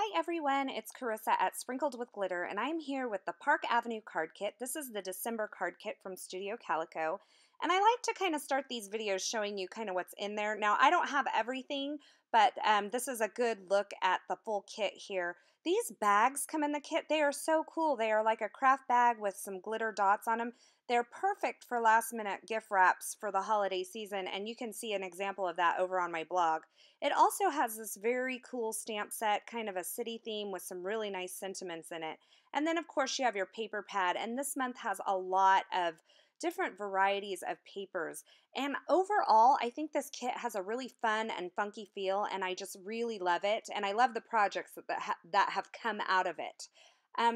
Hi everyone, it's Carissa at Sprinkled with Glitter, and I'm here with the Park Avenue card kit. This is the December card kit from Studio Calico, and I like to kind of start these videos showing you kind of what's in there. Now, I don't have everything, but this is a good look at the full kit here. These bags come in the kit. They are so cool. They are like a craft bag with some glitter dots on them. They're perfect for last minute gift wraps for the holiday season, and you can see an example of that over on my blog. It also has this very cool stamp set, kind of a city theme with some really nice sentiments in it. And then, of course, you have your paper pad, and this month has a lot of different varieties of papers. And overall, I think this kit has a really fun and funky feel, and I just really love it. And I love the projects that have come out of it.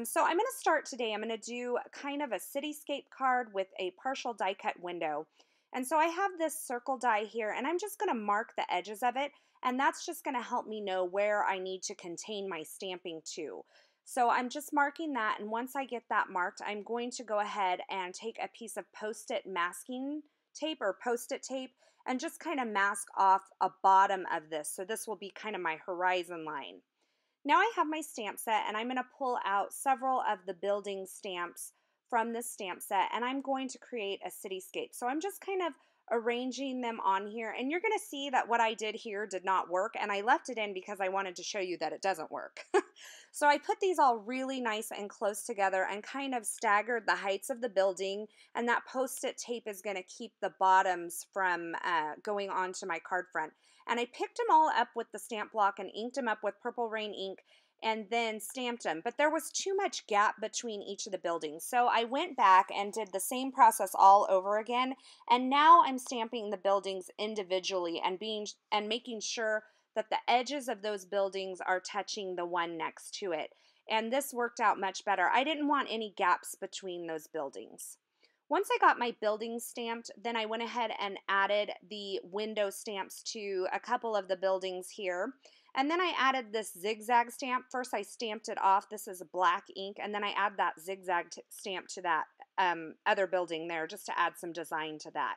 So I'm going to start today. I'm going to do kind of a cityscape card with a partial die cut window. And so I have this circle die here, and I'm just going to mark the edges of it, and that's just going to help me know where I need to contain my stamping to. So I'm just marking that, and once I get that marked, I'm going to go ahead and take a piece of Post-it masking tape or Post-it tape and just kind of mask off a bottom of this. So this will be kind of my horizon line. Now I have my stamp set, and I'm going to pull out several of the building stamps from this stamp set, and I'm going to create a cityscape. So I'm just kind of arranging them on here, and you're going to see that what I did here did not work, and I left it in because I wanted to show you that it doesn't work. So I put these all really nice and close together and kind of staggered the heights of the building, and that Post-it tape is going to keep the bottoms from going onto my card front. And I picked them all up with the stamp block and inked them up with Purple Rain ink and then stamped them. But there was too much gap between each of the buildings. So I went back and did the same process all over again. And now I'm stamping the buildings individually and making sure that the edges of those buildings are touching the one next to it. And this worked out much better. I didn't want any gaps between those buildings. Once I got my buildings stamped, then I went ahead and added the window stamps to a couple of the buildings here. And then I added this zigzag stamp. First I stamped it off. This is black ink. And then I add that zigzag stamp to that other building there just to add some design to that.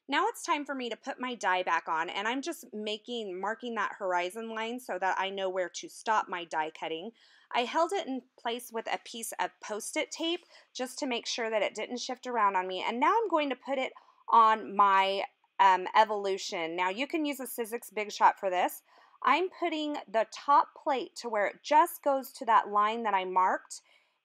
Now it's time for me to put my die back on, and I'm just marking that horizon line so that I know where to stop my die cutting. I held it in place with a piece of Post-it tape just to make sure that it didn't shift around on me, and now I'm going to put it on my evolution. Now you can use a Sizzix Big Shot for this. I'm putting the top plate to where it just goes to that line that I marked,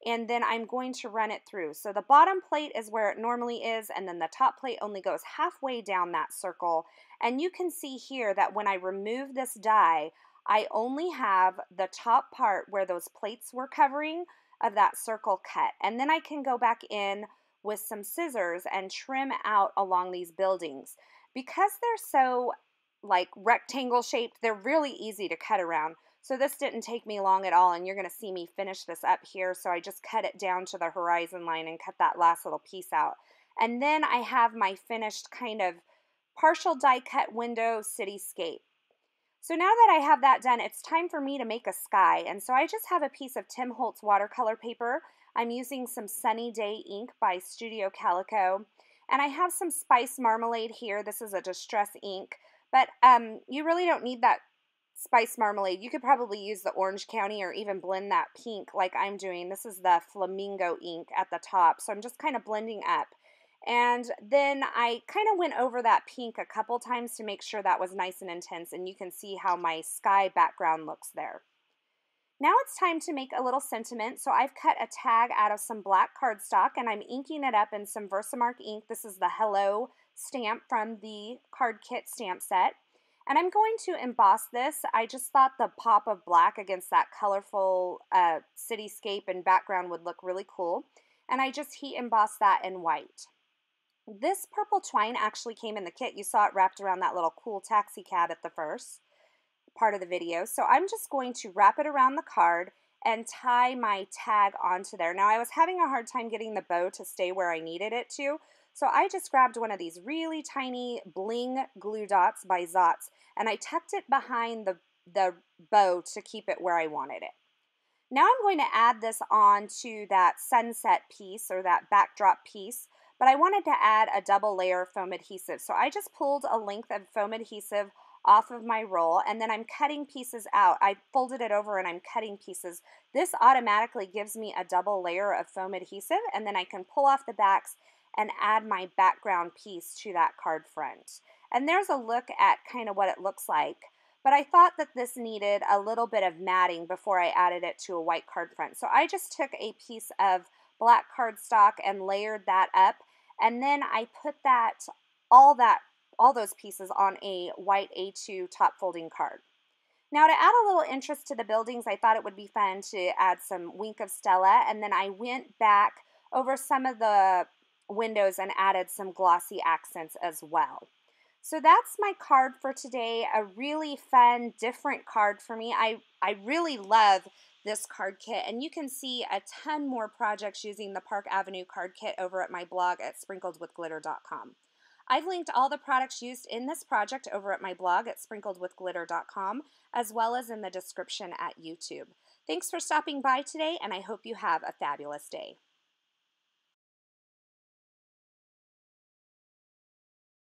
and then I'm going to run it through. So the bottom plate is where it normally is, and then the top plate only goes halfway down that circle. And you can see here that when I remove this die, I only have the top part where those plates were covering of that circle cut. And then I can go back in with some scissors and trim out along these buildings. Because they're so like rectangle shaped, they're really easy to cut around. So this didn't take me long at all, and you're going to see me finish this up here. So I just cut it down to the horizon line and cut that last little piece out. And then I have my finished kind of partial die cut window cityscape. So now that I have that done, it's time for me to make a sky. And so I just have a piece of Tim Holtz watercolor paper. I'm using some Sunny Day ink by Studio Calico. And I have some Spice Marmalade here. This is a distress ink. But you really don't need that Spice Marmalade. You could probably use the Orange County or even blend that pink like I'm doing. This is the Flamingo ink at the top. So I'm just kind of blending up. And then I kind of went over that pink a couple times to make sure that was nice and intense. And you can see how my sky background looks there. Now it's time to make a little sentiment. So I've cut a tag out of some black cardstock, and I'm inking it up in some Versamark ink. This is the Hello stamp from the card kit stamp set. And I'm going to emboss this. I just thought the pop of black against that colorful cityscape and background would look really cool. And I just heat embossed that in white. This purple twine actually came in the kit. You saw it wrapped around that little cool taxi cab at the first part of the video. So I'm just going to wrap it around the card and tie my tag onto there. Now I was having a hard time getting the bow to stay where I needed it to. So I just grabbed one of these really tiny bling glue dots by Zotz, and I tucked it behind the bow to keep it where I wanted it. Now I'm going to add this on to that sunset piece or that backdrop piece, but I wanted to add a double layer of foam adhesive. So I just pulled a length of foam adhesive off of my roll, and then I'm cutting pieces out. I folded it over and I'm cutting pieces. This automatically gives me a double layer of foam adhesive, and then I can pull off the backs and add my background piece to that card front. And there's a look at kind of what it looks like, but I thought that this needed a little bit of matting before I added it to a white card front. So I just took a piece of black cardstock and layered that up, and then I put all those pieces on a white A2 top folding card. Now, to add a little interest to the buildings, I thought it would be fun to add some Wink of Stella, and then I went back over some of the windows and added some glossy accents as well. So that's my card for today, a really fun, different card for me. I really love this card kit, and you can see a ton more projects using the Park Avenue card kit over at my blog at sprinkledwithglitter.com. I've linked all the products used in this project over at my blog at sprinkledwithglitter.com, as well as in the description at YouTube. Thanks for stopping by today, and I hope you have a fabulous day.